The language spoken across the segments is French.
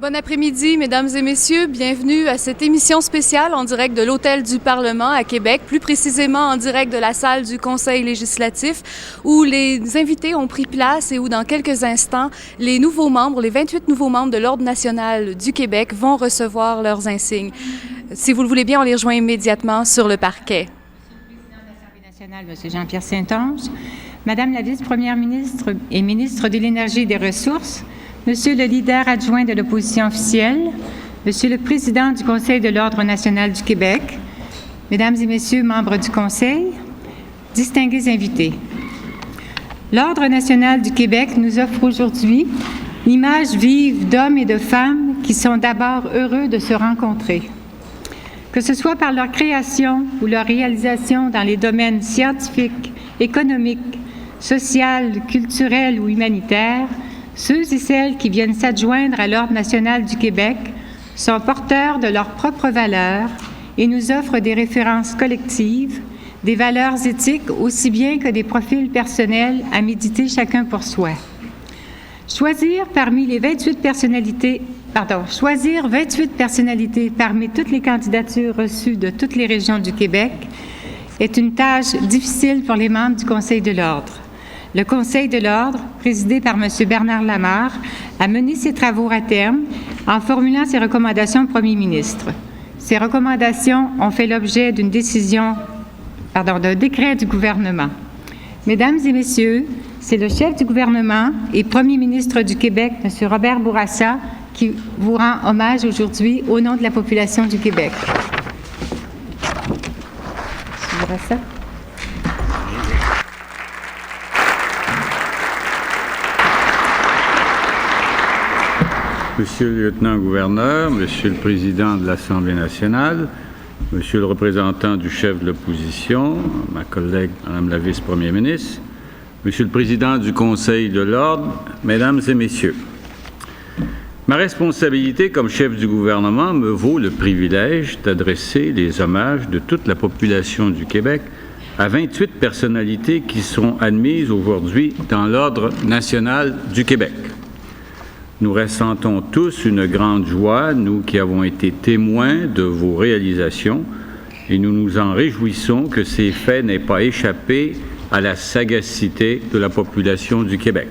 Bon après-midi, mesdames et messieurs. Bienvenue à cette émission spéciale en direct de l'Hôtel du Parlement à Québec, plus précisément en direct de la salle du Conseil législatif, où les invités ont pris place et où, dans quelques instants, les 28 nouveaux membres de l'Ordre national du Québec vont recevoir leurs insignes. Si vous le voulez bien, on les rejoint immédiatement sur le parquet. Monsieur le président de l'Assemblée nationale, M. Jean-Pierre Saint-Onge, Madame la vice-première ministre et ministre de l'Énergie et des Ressources, Monsieur le leader adjoint de l'opposition officielle, Monsieur le président du Conseil de l'Ordre national du Québec, Mesdames et Messieurs membres du Conseil, distingués invités. L'Ordre national du Québec nous offre aujourd'hui l'image vive d'hommes et de femmes qui sont d'abord heureux de se rencontrer. Que ce soit par leur création ou leur réalisation dans les domaines scientifiques, économiques, social, culturel ou humanitaire, ceux et celles qui viennent s'adjoindre à l'Ordre national du Québec sont porteurs de leurs propres valeurs et nous offrent des références collectives, des valeurs éthiques aussi bien que des profils personnels à méditer chacun pour soi. Choisir 28 personnalités parmi toutes les candidatures reçues de toutes les régions du Québec est une tâche difficile pour les membres du Conseil de l'Ordre. Le Conseil de l'Ordre, présidé par M. Bernard Lamarre, a mené ses travaux à terme en formulant ses recommandations au Premier ministre. Ces recommandations ont fait l'objet d'un décret du gouvernement. Mesdames et Messieurs, c'est le chef du gouvernement et Premier ministre du Québec, M. Robert Bourassa, qui vous rend hommage aujourd'hui au nom de la population du Québec. M. Bourassa. Monsieur le lieutenant-gouverneur, Monsieur le président de l'Assemblée nationale, Monsieur le représentant du chef de l'opposition, ma collègue Mme la vice-première ministre, Monsieur le président du Conseil de l'Ordre, Mesdames et Messieurs, ma responsabilité comme chef du gouvernement me vaut le privilège d'adresser les hommages de toute la population du Québec à 28 personnalités qui sont admises aujourd'hui dans l'Ordre national du Québec. Nous ressentons tous une grande joie, nous qui avons été témoins de vos réalisations, et nous nous en réjouissons que ces faits n'aient pas échappé à la sagacité de la population du Québec.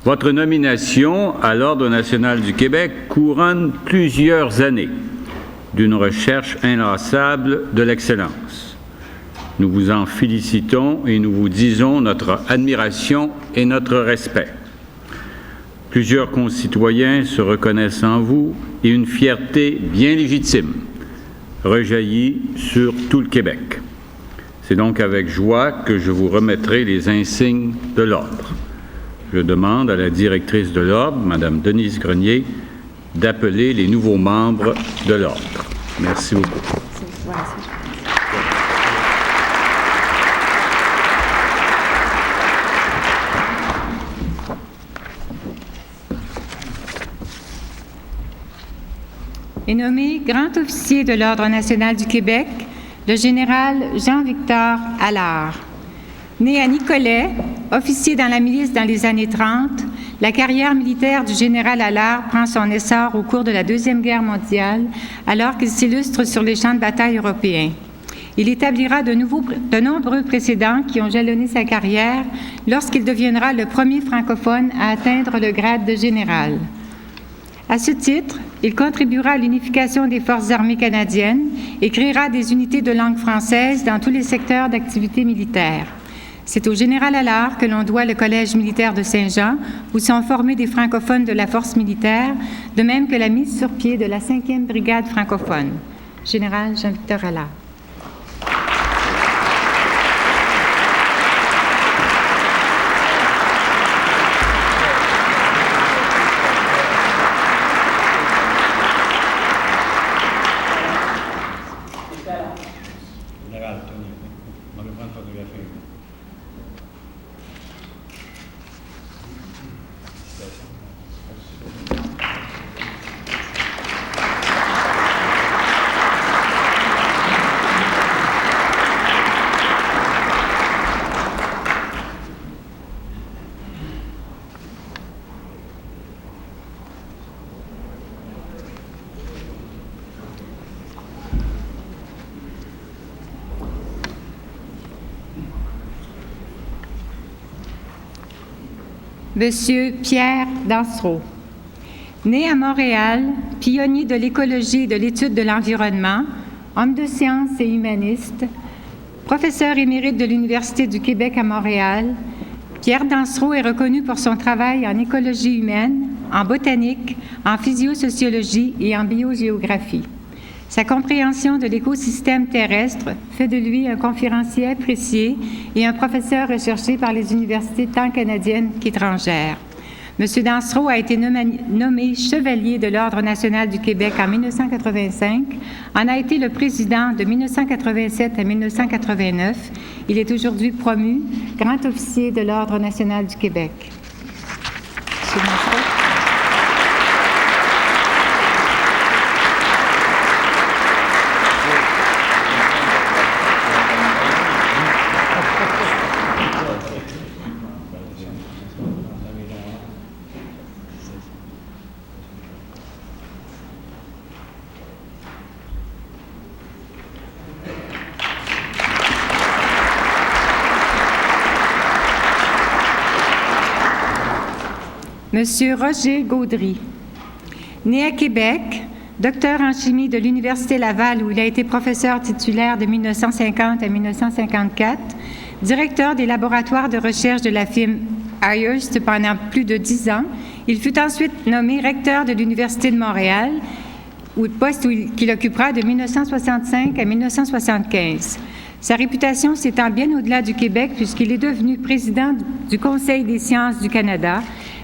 Votre nomination à l'Ordre national du Québec couronne plusieurs années d'une recherche inlassable de l'excellence. Nous vous en félicitons et nous vous disons notre admiration et notre respect. Plusieurs concitoyens se reconnaissent en vous et une fierté bien légitime rejaillit sur tout le Québec. C'est donc avec joie que je vous remettrai les insignes de l'Ordre. Je demande à la directrice de l'Ordre, Mme Denise Grenier, d'appeler les nouveaux membres de l'Ordre. Merci beaucoup. Est nommé grand officier de l'Ordre national du Québec, le général Jean-Victor Allard. Né à Nicolet, officier dans la milice dans les années 30, la carrière militaire du général Allard prend son essor au cours de la Deuxième Guerre mondiale, alors qu'il s'illustre sur les champs de bataille européens. Il établira de nombreux précédents qui ont jalonné sa carrière lorsqu'il deviendra le premier francophone à atteindre le grade de général. À ce titre, il contribuera à l'unification des forces armées canadiennes et créera des unités de langue française dans tous les secteurs d'activité militaire. C'est au général Allard que l'on doit le Collège militaire de Saint-Jean, où sont formés des francophones de la force militaire, de même que la mise sur pied de la 5e brigade francophone. Général Jean-Victor Allard. Monsieur Pierre Dansereau. Né à Montréal, pionnier de l'écologie et de l'étude de l'environnement, homme de sciences et humaniste, professeur émérite de l'Université du Québec à Montréal, Pierre Dansereau est reconnu pour son travail en écologie humaine, en botanique, en physiosociologie et en biogéographie. Sa compréhension de l'écosystème terrestre fait de lui un conférencier apprécié et un professeur recherché par les universités tant canadiennes qu'étrangères. M. Dansereau a été nommé chevalier de l'Ordre national du Québec en 1985, en a été le président de 1987 à 1989. Il est aujourd'hui promu grand officier de l'Ordre national du Québec. M. Dansereau. Monsieur Roger Gaudry. Né à Québec, docteur en chimie de l'Université Laval où il a été professeur titulaire de 1950 à 1954, directeur des laboratoires de recherche de la firme Ayerst pendant plus de 10 ans, il fut ensuite nommé recteur de l'Université de Montréal, poste qu'il occupera de 1965 à 1975. Sa réputation s'étend bien au-delà du Québec puisqu'il est devenu président du Conseil des sciences du Canada,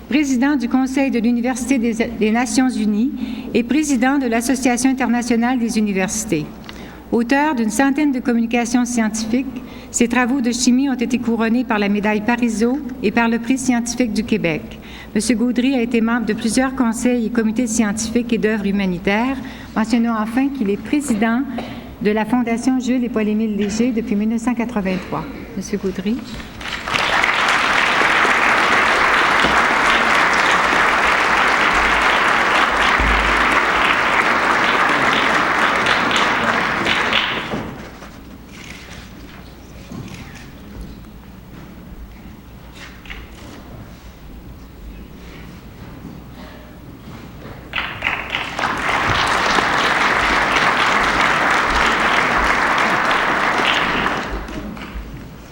président du Conseil de l'Université des Nations unies et président de l'Association internationale des universités. Auteur d'une centaine de communications scientifiques, ses travaux de chimie ont été couronnés par la médaille Parizeau et par le Prix scientifique du Québec. M. Gaudry a été membre de plusieurs conseils et comités scientifiques et d'œuvres humanitaires. Mentionnons enfin qu'il est président de la Fondation Jules et Paul-Émile Léger depuis 1983. M. Gaudry.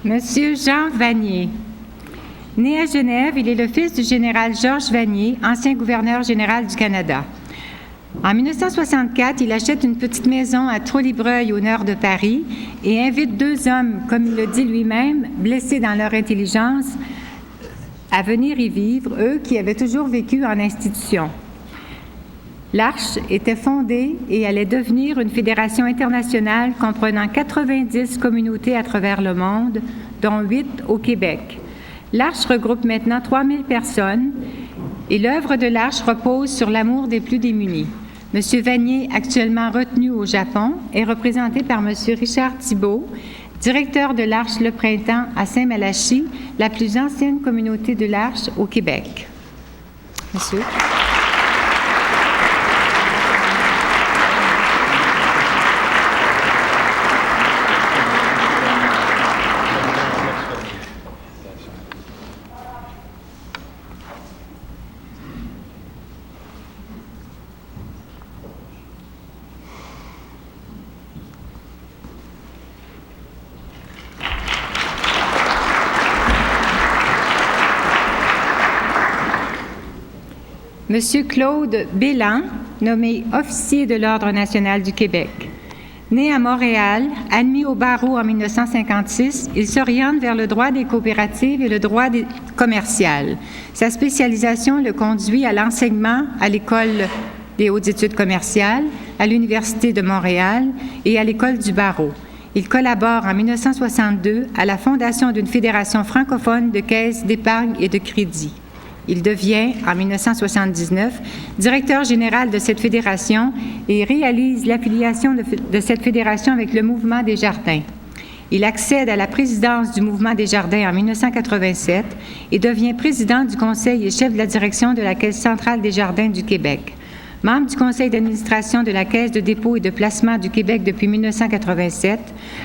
Monsieur Jean Vanier. Né à Genève, il est le fils du général Georges Vanier, ancien gouverneur général du Canada. En 1964, il achète une petite maison à Trollibreuil, au nord de Paris, et invite 2 hommes, comme il le dit lui-même, blessés dans leur intelligence, à venir y vivre, eux qui avaient toujours vécu en institution. L'Arche était fondée et allait devenir une fédération internationale comprenant 90 communautés à travers le monde, dont 8 au Québec. L'Arche regroupe maintenant 3000 personnes et l'œuvre de l'Arche repose sur l'amour des plus démunis. M. Vanier, actuellement retenu au Japon, est représenté par M. Richard Thibault, directeur de l'Arche Le Printemps à Saint-Malachie, la plus ancienne communauté de l'Arche au Québec. Monsieur. Monsieur Claude Bélan, nommé officier de l'Ordre national du Québec. Né à Montréal, admis au barreau en 1956, il s'oriente vers le droit des coopératives et le droit commercial. Sa spécialisation le conduit à l'enseignement à l'École des hautes études commerciales, à l'Université de Montréal et à l'École du barreau. Il collabore en 1962 à la fondation d'une fédération francophone de caisses d'épargne et de crédit. Il devient, en 1979, directeur général de cette fédération et réalise l'affiliation de cette fédération avec le Mouvement des Jardins. Il accède à la présidence du Mouvement des Jardins en 1987 et devient président du conseil et chef de la direction de la Caisse centrale des Jardins du Québec. membre du conseil d'administration de la Caisse de dépôt et de placement du Québec depuis 1987,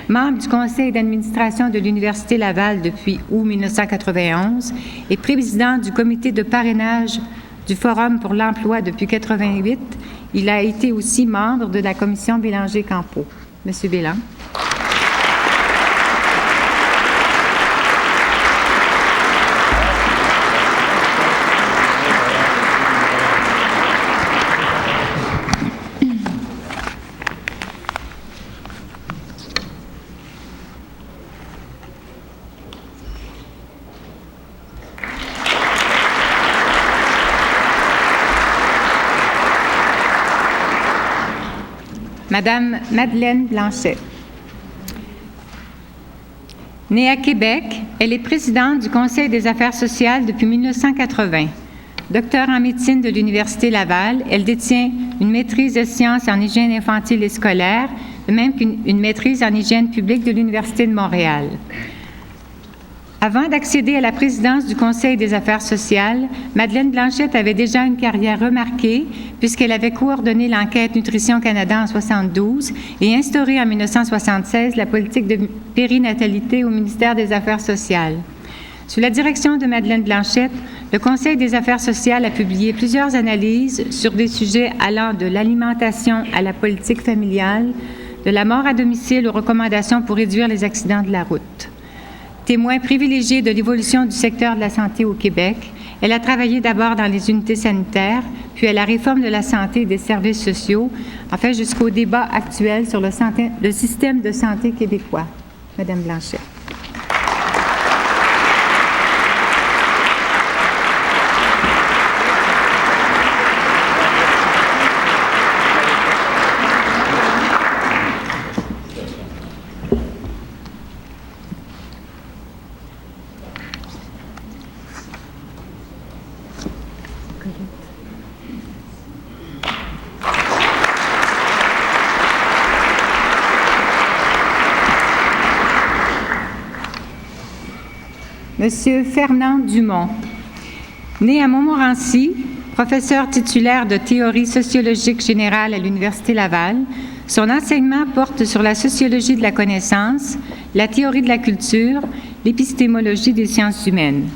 membre du conseil d'administration de l'Université Laval depuis août 1991 et président du comité de parrainage du Forum pour l'emploi depuis 1988. Il a été aussi membre de la commission Bélanger-Campeau. Monsieur Bélan. Madame Madeleine Blanchet. Née à Québec, elle est présidente du Conseil des affaires sociales depuis 1980. Docteur en médecine de l'Université Laval, elle détient une maîtrise de sciences en hygiène infantile et scolaire, de même qu'une maîtrise en hygiène publique de l'Université de Montréal. Avant d'accéder à la présidence du Conseil des affaires sociales, Madeleine Blanchette avait déjà une carrière remarquée puisqu'elle avait coordonné l'enquête Nutrition Canada en 1972 et instauré en 1976 la politique de périnatalité au ministère des Affaires sociales. Sous la direction de Madeleine Blanchette, le Conseil des affaires sociales a publié plusieurs analyses sur des sujets allant de l'alimentation à la politique familiale, de la mort à domicile aux recommandations pour réduire les accidents de la route. Témoin privilégié de l'évolution du secteur de la santé au Québec, elle a travaillé d'abord dans les unités sanitaires, puis à la réforme de la santé et des services sociaux, enfin jusqu'au débat actuel sur le système de santé québécois. Madame Blanchet. Monsieur Fernand Dumont. Né à Montmorency, professeur titulaire de théorie sociologique générale à l'Université Laval, son enseignement porte sur la sociologie de la connaissance, la théorie de la culture, l'épistémologie des sciences humaines.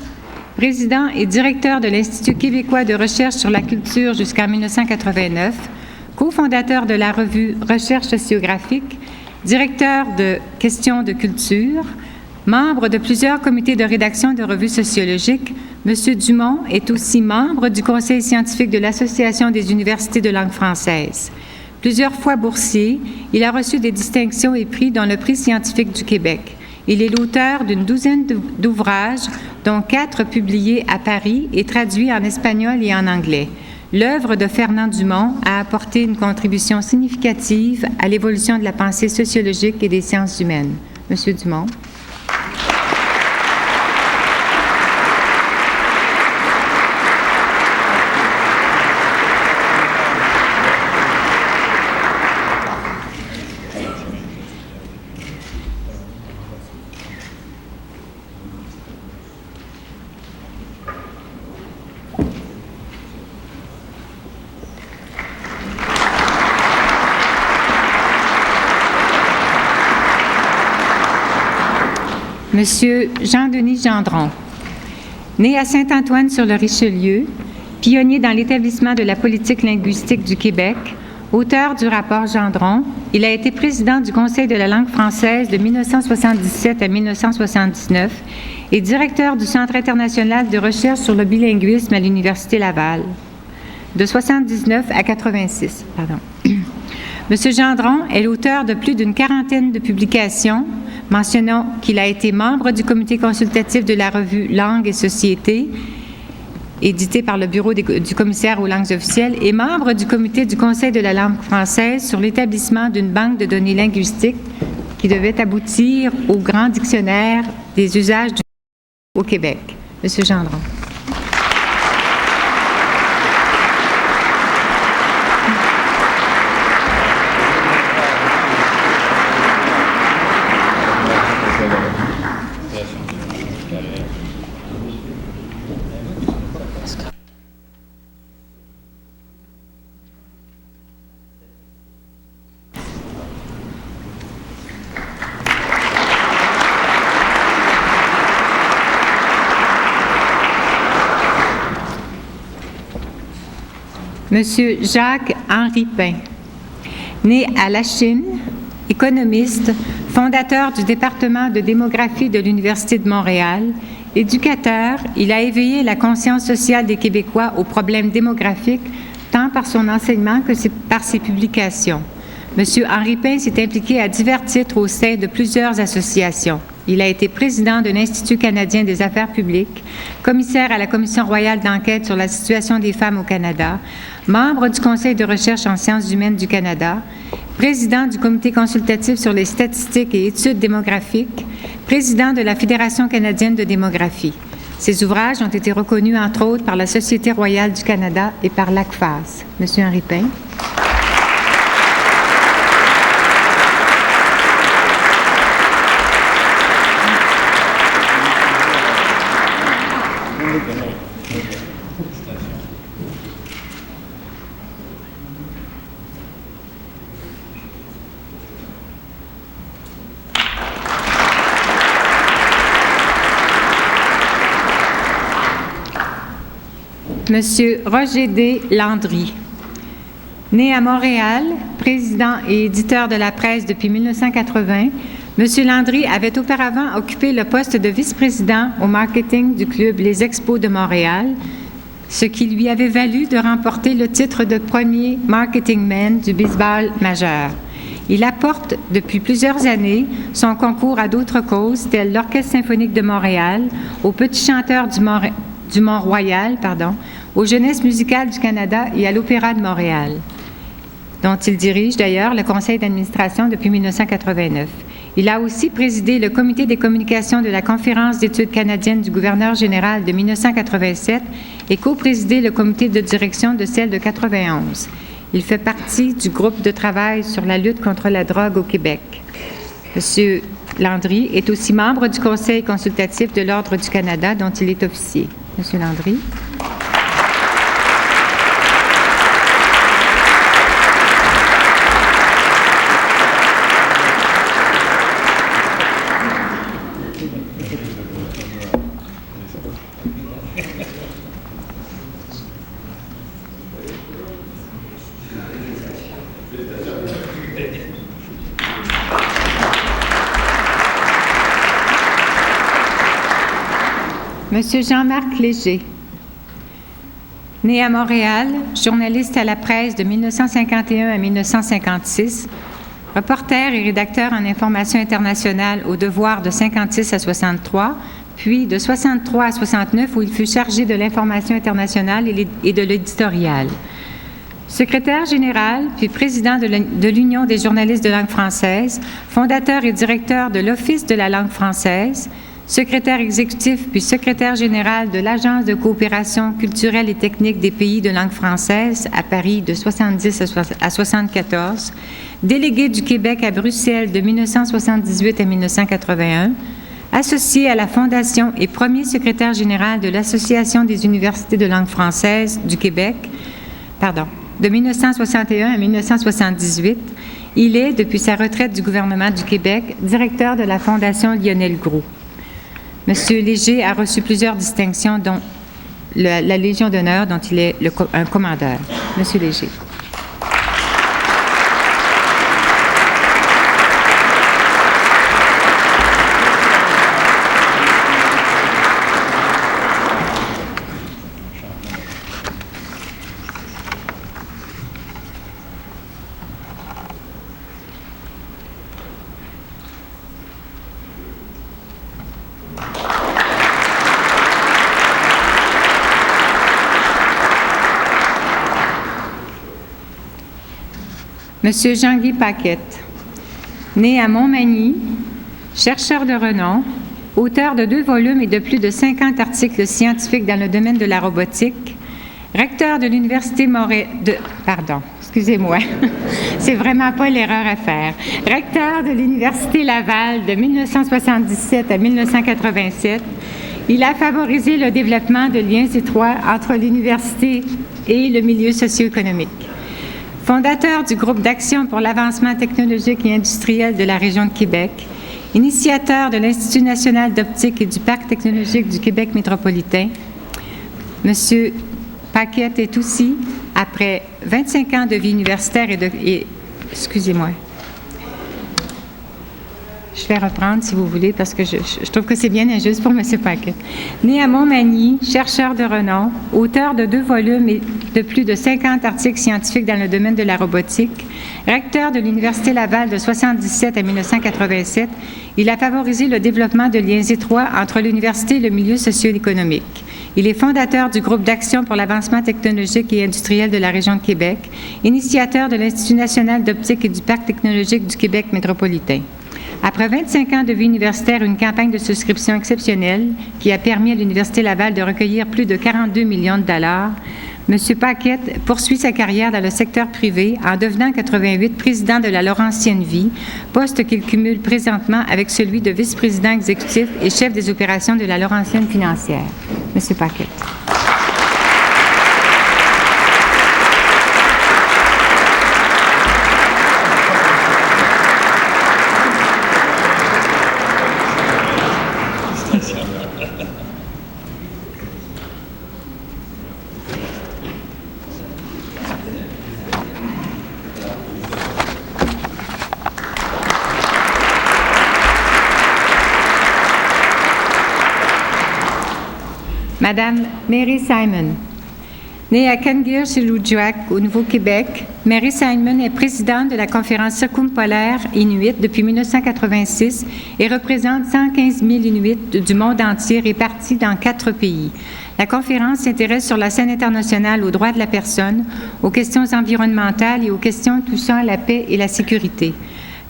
Président et directeur de l'Institut québécois de recherche sur la culture jusqu'en 1989, cofondateur de la revue Recherche sociographique, directeur de questions de culture, membre de plusieurs comités de rédaction de revues sociologiques, M. Dumont est aussi membre du conseil scientifique de l'Association des universités de langue française. Plusieurs fois boursier, il a reçu des distinctions et prix dont le prix scientifique du Québec. Il est l'auteur d'une douzaine d'ouvrages, dont 4 publiés à Paris et traduits en espagnol et en anglais. L'œuvre de Fernand Dumont a apporté une contribution significative à l'évolution de la pensée sociologique et des sciences humaines. Monsieur Dumont. Monsieur Jean-Denis Gendron. Né à Saint-Antoine-sur-le-Richelieu, pionnier dans l'établissement de la politique linguistique du Québec, auteur du rapport Gendron, il a été président du Conseil de la langue française de 1977 à 1979 et directeur du Centre international de recherche sur le bilinguisme à l'Université Laval, de 1979 à 1986. Monsieur Gendron est l'auteur de plus d'une quarantaine de publications. Mentionnons qu'il a été membre du comité consultatif de la revue Langue et Société, édité par le Bureau du commissaire aux langues officielles, et membre du comité du Conseil de la langue française sur l'établissement d'une banque de données linguistiques qui devait aboutir au grand dictionnaire des usages au Québec. Monsieur Gendron. Monsieur Jacques-Henri Pain. Né à Lachine, économiste, fondateur du département de démographie de l'Université de Montréal, éducateur, il a éveillé la conscience sociale des Québécois aux problèmes démographiques, tant par son enseignement que par ses publications. Monsieur Henri Pain s'est impliqué à divers titres au sein de plusieurs associations. Il a été président de l'Institut canadien des affaires publiques, commissaire à la Commission royale d'enquête sur la situation des femmes au Canada, membre du Conseil de recherche en sciences humaines du Canada, président du Comité consultatif sur les statistiques et études démographiques, président de la Fédération canadienne de démographie. Ses ouvrages ont été reconnus, entre autres, par la Société royale du Canada et par l'ACFAS. Monsieur Henri Pain. Monsieur Roger D. Landry. Né à Montréal, président et éditeur de la presse depuis 1980, Monsieur Landry avait auparavant occupé le poste de vice-président au marketing du club Les Expos de Montréal, ce qui lui avait valu de remporter le titre de premier marketing man du baseball majeur. Il apporte depuis plusieurs années son concours à d'autres causes, telles l'Orchestre symphonique de Montréal, aux Petits chanteurs du Mont-Royal, aux Jeunesses musicales du Canada et à l'Opéra de Montréal, dont il dirige d'ailleurs le conseil d'administration depuis 1989. Il a aussi présidé le comité des communications de la Conférence d'études canadiennes du gouverneur général de 1987 et coprésidé le comité de direction de celle de 91. Il fait partie du groupe de travail sur la lutte contre la drogue au Québec. Monsieur Landry est aussi membre du conseil consultatif de l'Ordre du Canada, dont il est officier. Monsieur Landry. Monsieur Jean-Marc Léger. Né à Montréal, journaliste à la presse de 1951 à 1956, reporter et rédacteur en information internationale au Devoir de 56 à 63, puis de 63 à 69 où il fut chargé de l'information internationale et de l'éditorial. Secrétaire général, puis président de l'Union des journalistes de langue française, fondateur et directeur de l'Office de la langue française, secrétaire exécutif puis secrétaire général de l'Agence de coopération culturelle et technique des pays de langue française à Paris de 70 à 74, délégué du Québec à Bruxelles de 1978 à 1981, associé à la Fondation et premier secrétaire général de l'Association des universités de langue française du Québec, de 1961 à 1978, il est, depuis sa retraite du gouvernement du Québec, directeur de la Fondation Lionel Groulx. Monsieur Léger a reçu plusieurs distinctions, dont la Légion d'honneur, dont il est un commandeur. Monsieur Léger. Monsieur Jean-Guy Paquette, né à Montmagny, chercheur de renom, auteur de 2 volumes et de plus de 50 articles scientifiques dans le domaine de la robotique, recteur de l'Université c'est vraiment pas l'erreur à faire. Recteur de l'Université Laval de 1977 à 1987, il a favorisé le développement de liens étroits entre l'université et le milieu socio-économique. Fondateur du groupe d'action pour l'avancement technologique et industriel de la région de Québec, initiateur de l'Institut national d'optique et du Parc technologique du Québec métropolitain, M. Paquette est aussi Après 25 ans de vie universitaire excusez-moi. Je vais reprendre, si vous voulez, parce que je trouve que c'est bien injuste pour M. Paquette. Né à Montmagny, chercheur de renom, auteur de 2 volumes et de plus de 50 articles scientifiques dans le domaine de la robotique, recteur de l'Université Laval de 1977 à 1987, il a favorisé le développement de liens étroits entre l'université et le milieu socio-économique. Il est fondateur du groupe d'action pour l'avancement technologique et industriel de la région de Québec, initiateur de l'Institut national d'optique et du Parc technologique du Québec métropolitain. Après 25 ans de vie universitaire et une campagne de souscription exceptionnelle qui a permis à l'Université Laval de recueillir plus de 42 millions de dollars, M. Paquette poursuit sa carrière dans le secteur privé en devenant en 1988 président de la Laurentienne Vie, poste qu'il cumule présentement avec celui de vice-président exécutif et chef des opérations de la Laurentienne financière. M. Paquette. Madame Mary Simon. Née à Kangier-Shilujuak, au Nouveau-Québec, Mary Simon est présidente de la conférence circumpolaire Inuit depuis 1986 et représente 115 000 Inuits du monde entier répartis dans 4 pays. La conférence s'intéresse sur la scène internationale aux droits de la personne, aux questions environnementales et aux questions touchant la paix et la sécurité.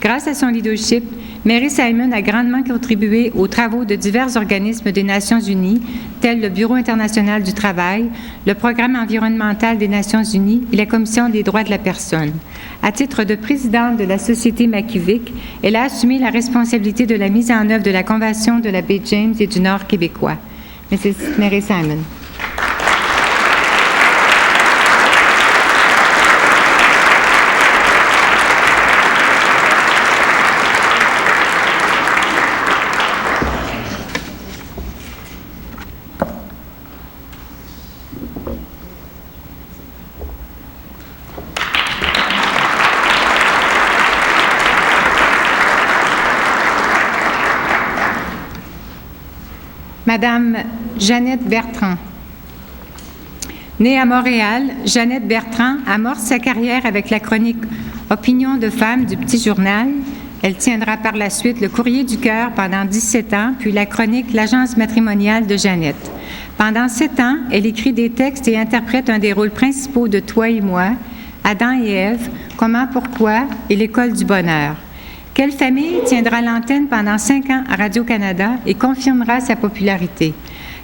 Grâce à son leadership, Mary Simon a grandement contribué aux travaux de divers organismes des Nations unies, tels le Bureau international du travail, le Programme environnemental des Nations unies et la Commission des droits de la personne. À titre de présidente de la Société Makivik, elle a assumé la responsabilité de la mise en œuvre de la Convention de la baie James et du Nord québécois. Mrs. Mary Simon. Madame Jeannette Bertrand. Née à Montréal, Jeannette Bertrand amorce sa carrière avec la chronique « Opinion de femmes » du Petit Journal. Elle tiendra par la suite le Courrier du Cœur pendant 17 ans, puis la chronique « L'Agence matrimoniale de Jeannette ». Pendant 7 ans, elle écrit des textes et interprète un des rôles principaux de « Toi et moi », Adam et Ève, Comment, pourquoi et l'École du bonheur. Quelle famille tiendra l'antenne pendant 5 ans à Radio-Canada et confirmera sa popularité.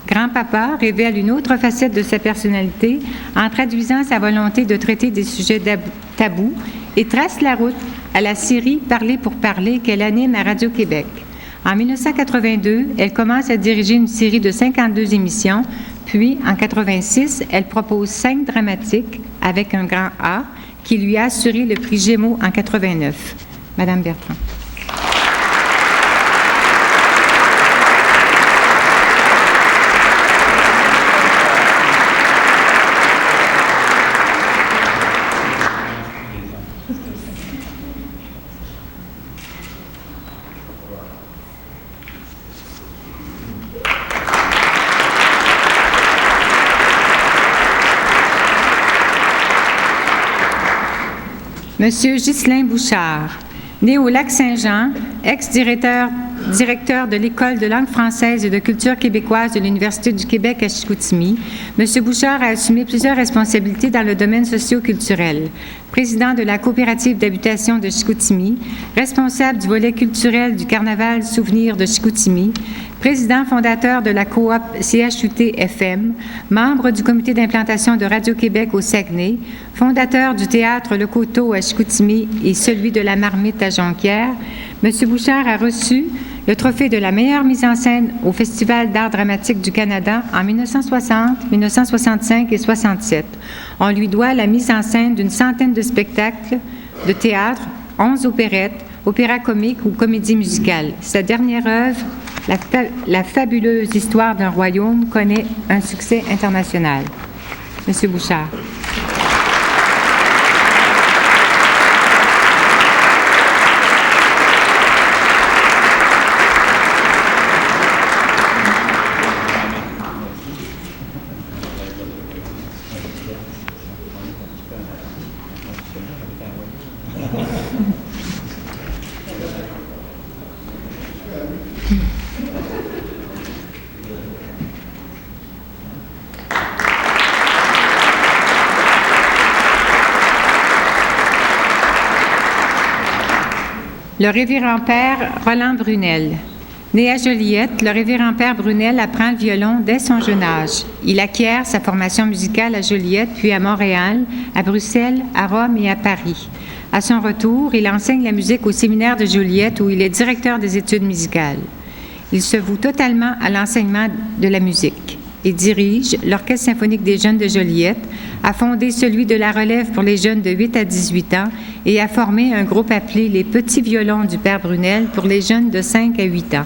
Grand-papa révèle une autre facette de sa personnalité en traduisant sa volonté de traiter des sujets tabous et trace la route à la série « Parler pour parler » qu'elle anime à Radio-Québec. En 1982, elle commence à diriger une série de 52 émissions, puis en 1986, elle propose 5 dramatiques avec un grand A qui lui a assuré le prix Gémeaux en 1989. Madame Bertrand. Monsieur Ghislain Bouchard. Né au Lac-Saint-Jean, ex-directeur de l'École de langue française et de culture québécoise de l'Université du Québec à Chicoutimi, M. Bouchard a assumé plusieurs responsabilités dans le domaine socio-culturel. Président de la coopérative d'habitation de Chicoutimi, responsable du volet culturel du Carnaval Souvenir de Chicoutimi, président fondateur de la coop CHUT-FM, membre du comité d'implantation de Radio-Québec au Saguenay, fondateur du théâtre Le Coteau à Chicoutimi et celui de la Marmite à Jonquière, M. Bouchard a reçu le trophée de la meilleure mise en scène au Festival d'art dramatique du Canada en 1960, 1965 et 1967. On lui doit la mise en scène d'une centaine de spectacles de théâtre, 11 opérettes, opéras comiques ou comédies musicales. Sa dernière œuvre, La fabuleuse histoire d'un royaume, connaît un succès international. Monsieur Bouchard. Le révérend-père Roland Brunel. Né à Joliette, le révérend-père Brunel apprend le violon dès son jeune âge. Il acquiert sa formation musicale à Joliette, puis à Montréal, à Bruxelles, à Rome et à Paris. À son retour, il enseigne la musique au séminaire de Joliette où il est directeur des études musicales. Il se voue totalement à l'enseignement de la musique. Il dirige l'Orchestre symphonique des jeunes de Joliette, a fondé celui de la relève pour les jeunes de 8 à 18 ans et a formé un groupe appelé les Petits violons du Père Brunel pour les jeunes de 5 à 8 ans.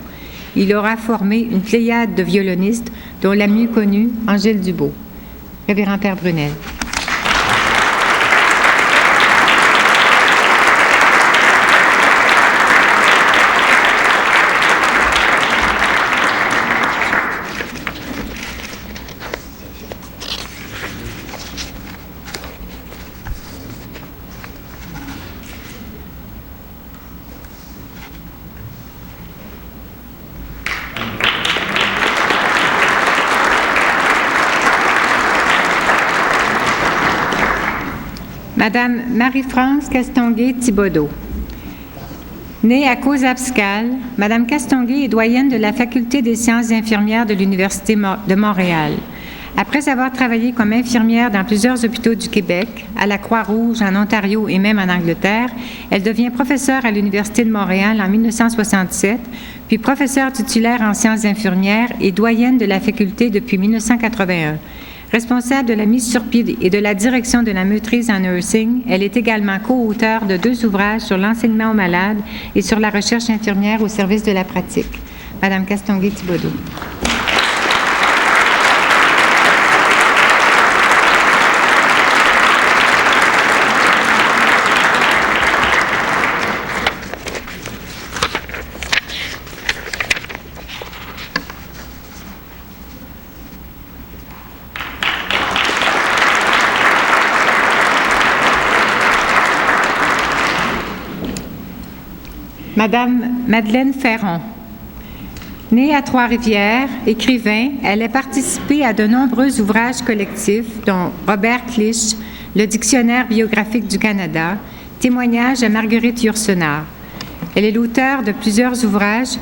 Il aura formé une pléiade de violonistes, dont la mieux connue, Angèle Dubois. Révérend Père Brunel. Madame Marie-France Castonguay-Thibodeau. Née à Causapscal, Madame Castonguay est doyenne de la Faculté des sciences infirmières de l'Université de Montréal. Après avoir travaillé comme infirmière dans plusieurs hôpitaux du Québec, à la Croix-Rouge, en Ontario et même en Angleterre, elle devient professeure à l'Université de Montréal en 1967, puis professeure titulaire en sciences infirmières et doyenne de la faculté depuis 1981. Responsable de la mise sur pied et de la direction de la maîtrise en nursing, elle est également co-auteure de 2 ouvrages sur l'enseignement aux malades et sur la recherche infirmière au service de la pratique. Madame Castonguay-Thibodeau. Madame Madeleine Ferron. Née à Trois-Rivières, écrivain, elle a participé à de nombreux ouvrages collectifs, dont Robert Clich, le Dictionnaire biographique du Canada, Témoignage à Marguerite Yourcenar. Elle est l'auteure de plusieurs ouvrages,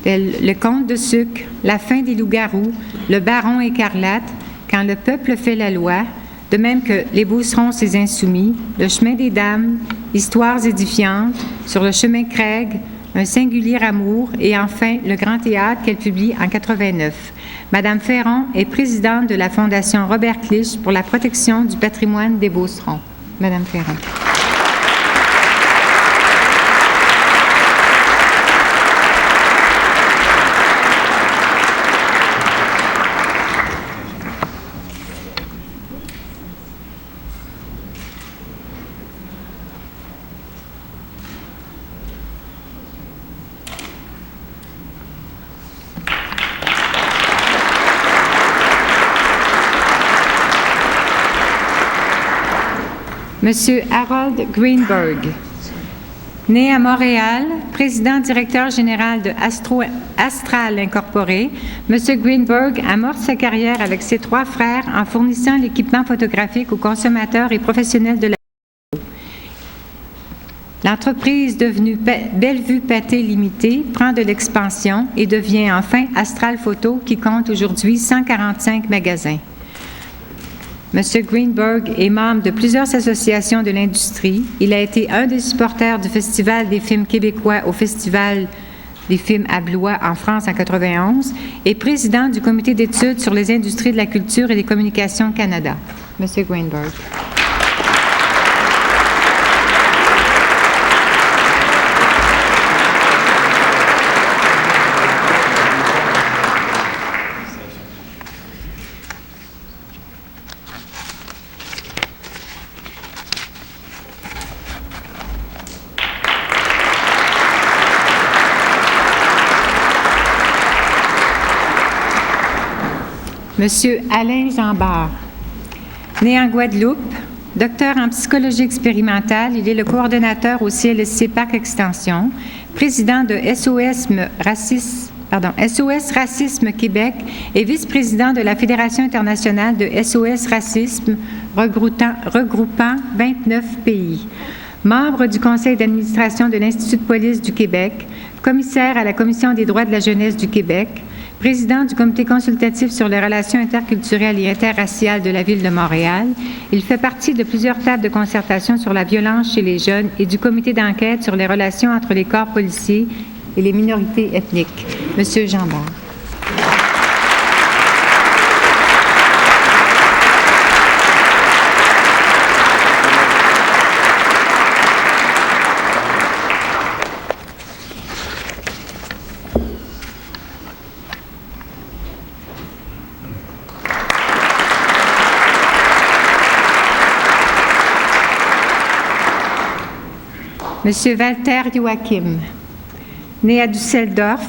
tels Le Conte de Sucre, La fin des loups-garous, Le Baron écarlate, Quand le peuple fait la loi, de même que Les Beaucerons, ses insoumis, Le chemin des dames, Histoires édifiantes, Sur le chemin Craig, Un singulier amour et enfin Le Grand Théâtre qu'elle publie en 89. Madame Ferron est présidente de la Fondation Robert Clich pour la protection du patrimoine des Beaucerons. Madame Ferron. Monsieur Harold Greenberg. Né à Montréal, président-directeur général de Astral Incorporé, Monsieur Greenberg amorce sa carrière avec ses 3 frères en fournissant l'équipement photographique aux consommateurs et professionnels de la vidéo. L'entreprise devenue Bellevue Pathé Limitée prend de l'expansion et devient enfin Astral Photo qui compte aujourd'hui 145 magasins. M. Greenberg est membre de plusieurs associations de l'industrie. Il a été un des supporters du Festival des films québécois au Festival des films à Blois en France en 1991 et président du Comité d'études sur les industries de la culture et des communications Canada. M. Greenberg. Monsieur Alain Jambard. Né en Guadeloupe, docteur en psychologie expérimentale, il est le coordonnateur au CLSC Parc Extension, président de SOS Racisme Québec et vice-président de la Fédération internationale de SOS Racisme, regroupant 29 pays. membre du conseil d'administration de l'Institut de police du Québec, commissaire à la Commission des droits de la jeunesse du Québec, président du comité consultatif sur les relations interculturelles et interraciales de la Ville de Montréal. Il fait partie de plusieurs tables de concertation sur la violence chez les jeunes et du comité d'enquête sur les relations entre les corps policiers et les minorités ethniques. Monsieur Jean Bart. Monsieur Walter Joachim. Né à Düsseldorf,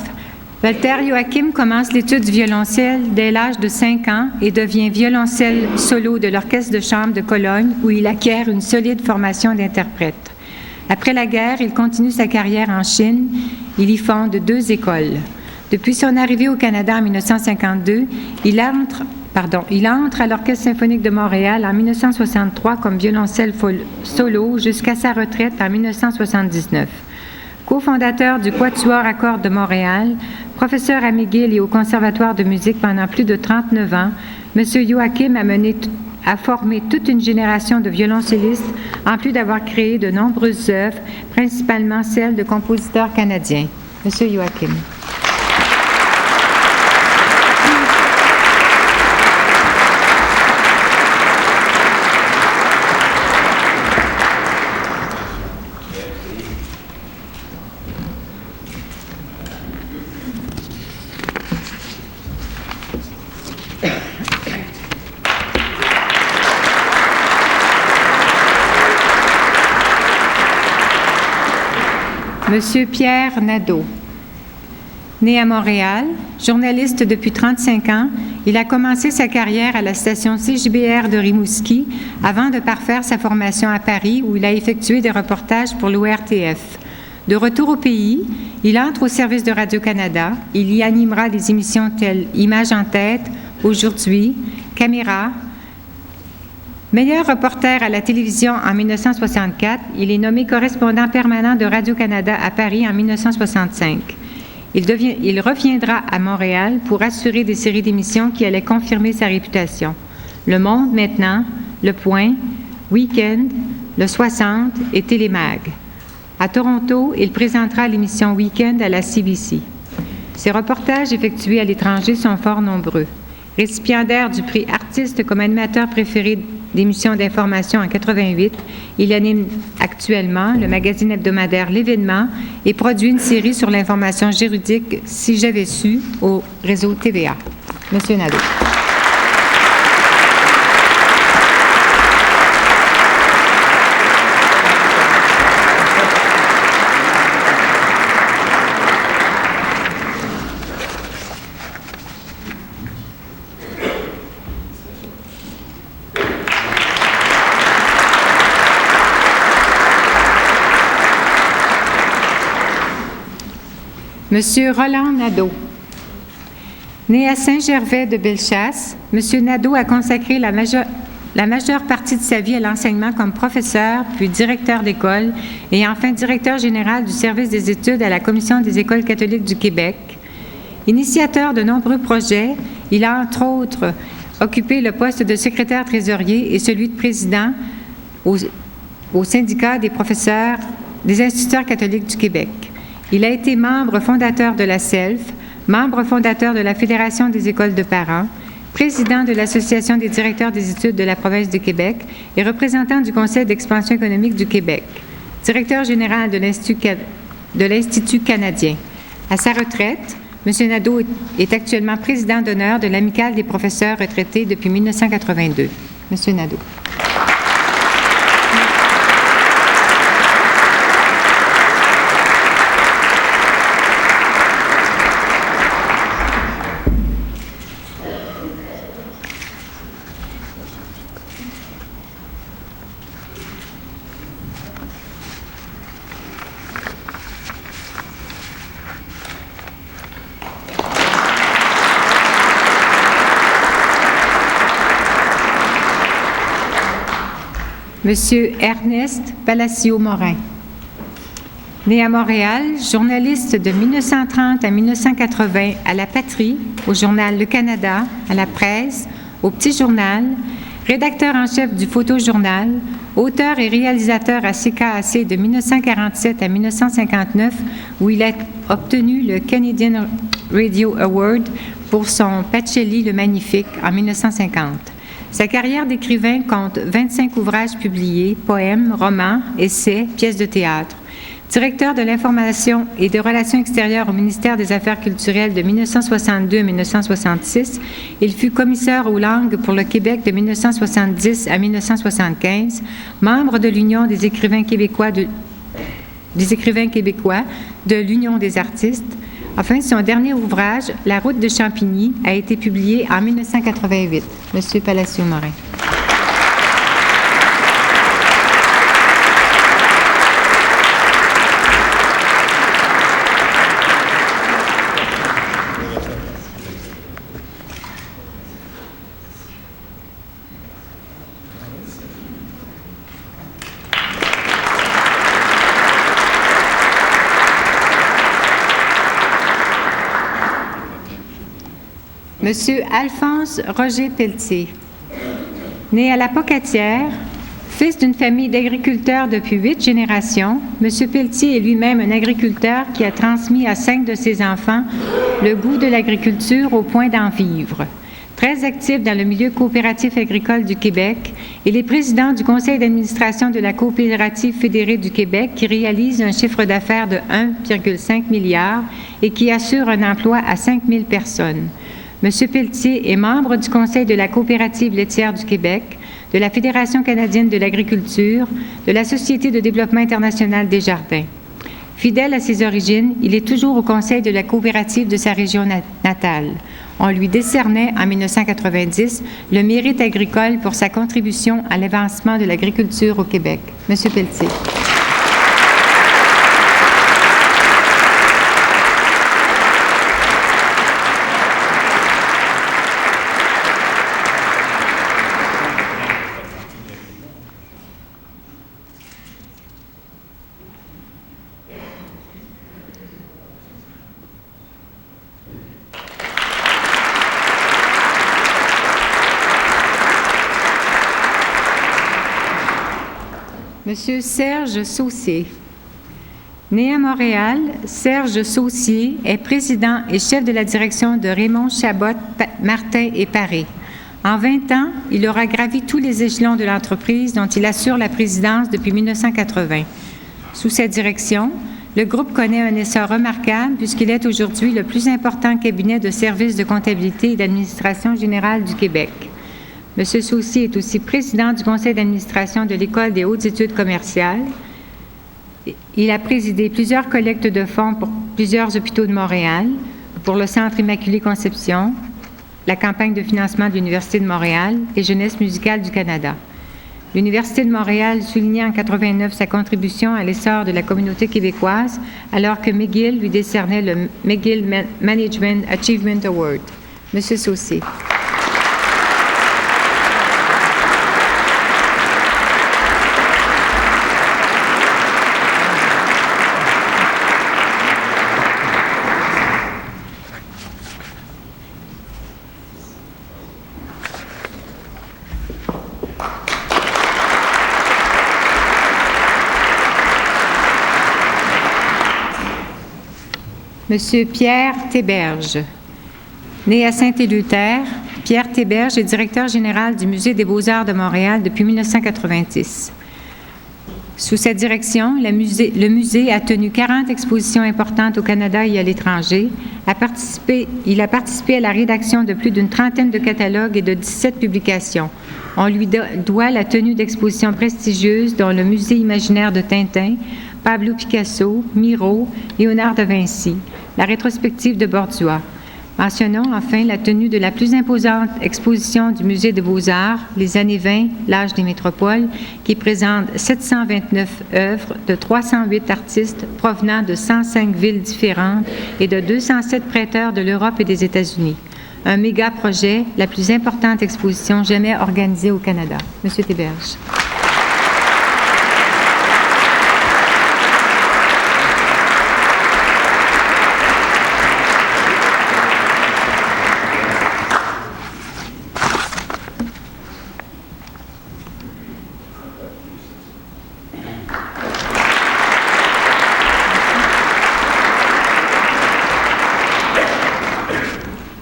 Walter Joachim commence l'étude du violoncelle dès l'âge de 5 ans et devient violoncelle solo de l'Orchestre de chambre de Cologne, où il acquiert une solide formation d'interprète. Après la guerre, il continue sa carrière en Chine. Il y fonde 2 écoles. Depuis son arrivée au Canada en 1952, il entre à l'Orchestre symphonique de Montréal en 1963 comme violoncelle solo jusqu'à sa retraite en 1979. Co-fondateur du Quatuor à cordes de Montréal, professeur à McGill et au Conservatoire de musique pendant plus de 39 ans, M. Joachim a formé toute une génération de violoncellistes, en plus d'avoir créé de nombreuses œuvres, principalement celles de compositeurs canadiens. M. Joachim. Monsieur Pierre Nadeau. Né à Montréal, journaliste depuis 35 ans, il a commencé sa carrière à la station CJBR de Rimouski avant de parfaire sa formation à Paris où il a effectué des reportages pour l'ORTF. De retour au pays, il entre au service de Radio-Canada. Il y animera des émissions telles Images en tête, Aujourd'hui, Caméra. Meilleur reporter à la télévision en 1964, il est nommé correspondant permanent de Radio-Canada à Paris en 1965. Il reviendra à Montréal pour assurer des séries d'émissions qui allaient confirmer sa réputation. Le Monde maintenant, Le Point, Week-end, Le 60 et Télémag. À Toronto, il présentera l'émission Week-end à la CBC. Ses reportages effectués à l'étranger sont fort nombreux. Récipiendaire du prix Artiste comme animateur préféré d'émissions d'information en 88, il anime actuellement le magazine hebdomadaire L'Événement et produit une série sur l'information juridique Si j'avais su au réseau TVA. Monsieur Nadeau. Monsieur Roland Nadeau. Né à Saint-Gervais de Bellechasse, Monsieur Nadeau a consacré la majeure partie de sa vie à l'enseignement comme professeur, puis directeur d'école et enfin directeur général du service des études à la Commission des écoles catholiques du Québec. Initiateur de nombreux projets, il a entre autres occupé le poste de secrétaire trésorier et celui de président au syndicat des professeurs des instituteurs catholiques du Québec. Il a été membre fondateur de la CELF, membre fondateur de la Fédération des écoles de parents, président de l'Association des directeurs des études de la province de Québec et représentant du Conseil d'expansion économique du Québec, directeur général de l'Institut canadien. À sa retraite, M. Nadeau est actuellement président d'honneur de l'Amicale des professeurs retraités depuis 1982. M. Nadeau. Monsieur Ernest Palacio-Morin. Né à Montréal, journaliste de 1930 à 1980 à La Patrie, au journal Le Canada, à La Presse, au Petit Journal, rédacteur en chef du Photojournal, auteur et réalisateur à CKAC de 1947 à 1959, où il a obtenu le Canadian Radio Award pour son Pacelli le Magnifique en 1950. Sa carrière d'écrivain compte 25 ouvrages publiés, poèmes, romans, essais, pièces de théâtre. Directeur de l'information et des relations extérieures au ministère des Affaires culturelles de 1962 à 1966, il fut commissaire aux langues pour le Québec de 1970 à 1975, membre de l'Union des écrivains québécois de l'Union des artistes. Enfin, son dernier ouvrage, La route de Champigny, a été publié en 1988. Monsieur Palacio-Morin. Monsieur Alphonse Roger Pelletier. Né à la Pocatière, fils d'une famille d'agriculteurs depuis 8 générations, Monsieur Pelletier est lui-même un agriculteur qui a transmis à 5 de ses enfants le goût de l'agriculture au point d'en vivre. Très actif dans le milieu coopératif agricole du Québec, il est président du conseil d'administration de la Coopérative fédérée du Québec qui réalise un chiffre d'affaires de 1,5 milliard et qui assure un emploi à 5 000 personnes. M. Pelletier est membre du Conseil de la Coopérative laitière du Québec, de la Fédération canadienne de l'agriculture, de la Société de développement international des jardins. Fidèle à ses origines, il est toujours au Conseil de la coopérative de sa région natale. On lui décernait en 1990 le mérite agricole pour sa contribution à l'avancement de l'agriculture au Québec. M. Pelletier. Monsieur Serge Saucier. Né à Montréal, Serge Saucier est président et chef de la direction de Raymond Chabot, Martin et Paré. En 20 ans, il aura gravi tous les échelons de l'entreprise dont il assure la présidence depuis 1980. Sous sa direction, le groupe connaît un essor remarquable puisqu'il est aujourd'hui le plus important cabinet de services de comptabilité et d'administration générale du Québec. M. Saucier est aussi président du conseil d'administration de l'École des hautes études commerciales. Il a présidé plusieurs collectes de fonds pour plusieurs hôpitaux de Montréal, pour le Centre Immaculée Conception, la campagne de financement de l'Université de Montréal et Jeunesse musicale du Canada. L'Université de Montréal soulignait en 1989 sa contribution à l'essor de la communauté québécoise, alors que McGill lui décernait le McGill Management Achievement Award. M. Saucier. Monsieur Pierre Théberge. Né à Saint-Éluthère, Pierre Théberge est directeur général du Musée des beaux-arts de Montréal depuis 1990. Sous sa direction, le musée a tenu 40 expositions importantes au Canada et à l'étranger. Il a participé à la rédaction de plus d'une trentaine de catalogues et de 17 publications. On lui doit la tenue d'expositions prestigieuses dont le Musée imaginaire de Tintin, Pablo Picasso, Miro, Léonard de Vinci, la rétrospective de Bordua. Mentionnons enfin la tenue de la plus imposante exposition du Musée des beaux-arts, les années 20, l'âge des métropoles, qui présente 729 œuvres de 308 artistes provenant de 105 villes différentes et de 207 prêteurs de l'Europe et des États-Unis. Un méga-projet, la plus importante exposition jamais organisée au Canada. Monsieur Théberge.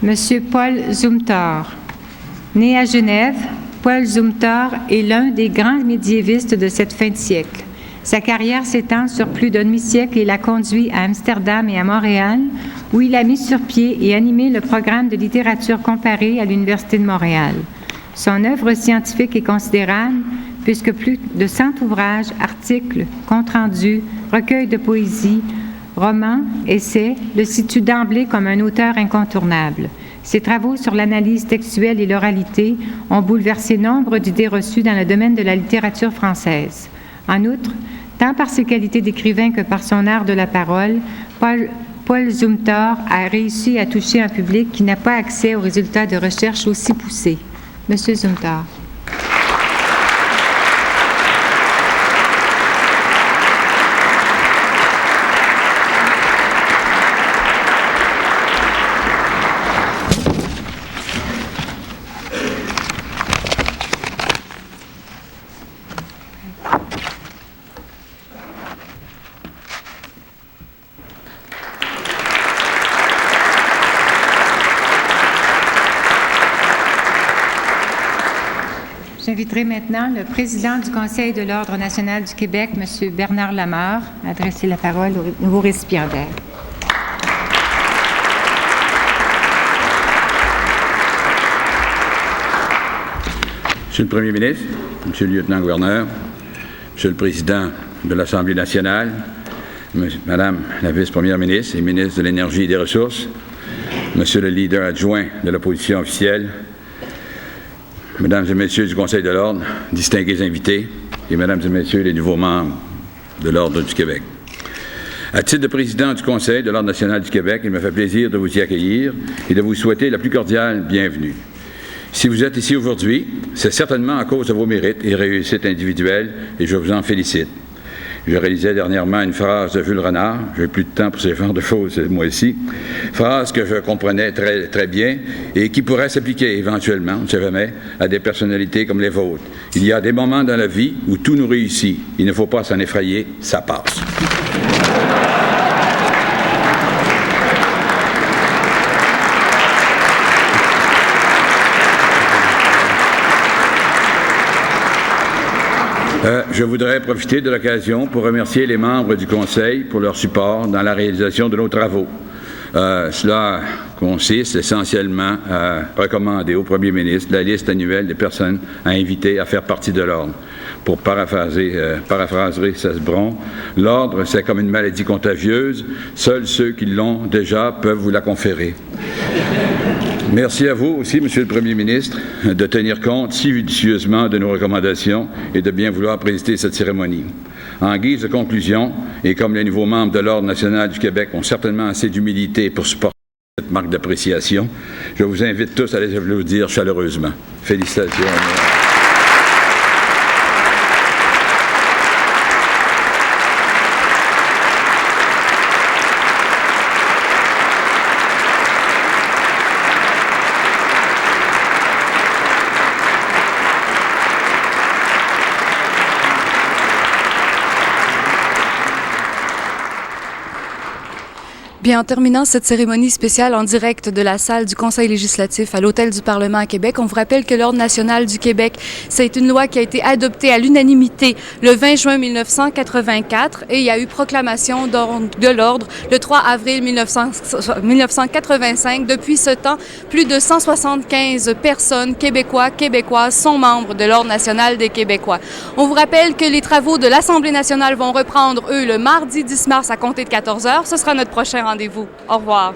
Monsieur Paul Zumthor. Né à Genève, Paul Zumthor est l'un des grands médiévistes de cette fin de siècle. Sa carrière s'étend sur plus d'un demi-siècle et l'a conduit à Amsterdam et à Montréal, où il a mis sur pied et animé le programme de littérature comparée à l'Université de Montréal. Son œuvre scientifique est considérable, puisque plus de 100 ouvrages, articles, comptes rendus, recueils de poésie, romans, essais le situent d'emblée comme un auteur incontournable. Ses travaux sur l'analyse textuelle et l'oralité ont bouleversé nombre d'idées reçues dans le domaine de la littérature française. En outre, tant par ses qualités d'écrivain que par son art de la parole, Paul Zumthor a réussi à toucher un public qui n'a pas accès aux résultats de recherche aussi poussés. Monsieur Zumthor. J'inviterai maintenant le président du Conseil de l'Ordre national du Québec, M. Bernard Lamarre, à adresser la parole au nouveau récipiendaire. Monsieur le Premier ministre, Monsieur le lieutenant-gouverneur, Monsieur le Président de l'Assemblée nationale, Madame la vice-première ministre et ministre de l'Énergie et des Ressources, Monsieur le leader adjoint de l'opposition officielle, Mesdames et Messieurs du Conseil de l'Ordre, distingués invités, et Mesdames et Messieurs les nouveaux membres de l'Ordre du Québec. À titre de président du Conseil de l'Ordre national du Québec, il me fait plaisir de vous y accueillir et de vous souhaiter la plus cordiale bienvenue. Si vous êtes ici aujourd'hui, c'est certainement à cause de vos mérites et réussites individuelles, et je vous en félicite. Je réalisais dernièrement une phrase de Jules Renard, j'ai plus de temps pour ce genre de choses moi aussi, phrase que je comprenais très, très bien et qui pourrait s'appliquer éventuellement, on ne sait jamais, à des personnalités comme les vôtres. Il y a des moments dans la vie où tout nous réussit. Il ne faut pas s'en effrayer, ça passe. Je voudrais profiter de l'occasion pour remercier les membres du Conseil pour leur support dans la réalisation de nos travaux. Cela consiste essentiellement à recommander au Premier ministre la liste annuelle des personnes à inviter à faire partie de l'Ordre. Pour paraphraser Cesbron, l'Ordre, c'est comme une maladie contagieuse. Seuls ceux qui l'ont déjà peuvent vous la conférer. Merci à vous aussi, Monsieur le Premier ministre, de tenir compte si judicieusement de nos recommandations et de bien vouloir présider cette cérémonie. En guise de conclusion, et comme les nouveaux membres de l'Ordre national du Québec ont certainement assez d'humilité pour supporter cette marque d'appréciation, je vous invite tous à les applaudir chaleureusement. Félicitations. Bien, en terminant cette cérémonie spéciale en direct de la salle du Conseil législatif à l'Hôtel du Parlement à Québec, on vous rappelle que l'Ordre national du Québec, c'est une loi qui a été adoptée à l'unanimité le 20 juin 1984 et il y a eu proclamation de l'Ordre le 3 avril 1985. Depuis ce temps, plus de 175 personnes, québécoises, sont membres de l'Ordre national des Québécois. On vous rappelle que les travaux de l'Assemblée nationale vont reprendre, eux, le mardi 10 mars à compter de 14 heures. Ce sera notre prochain rendez-vous. Au revoir.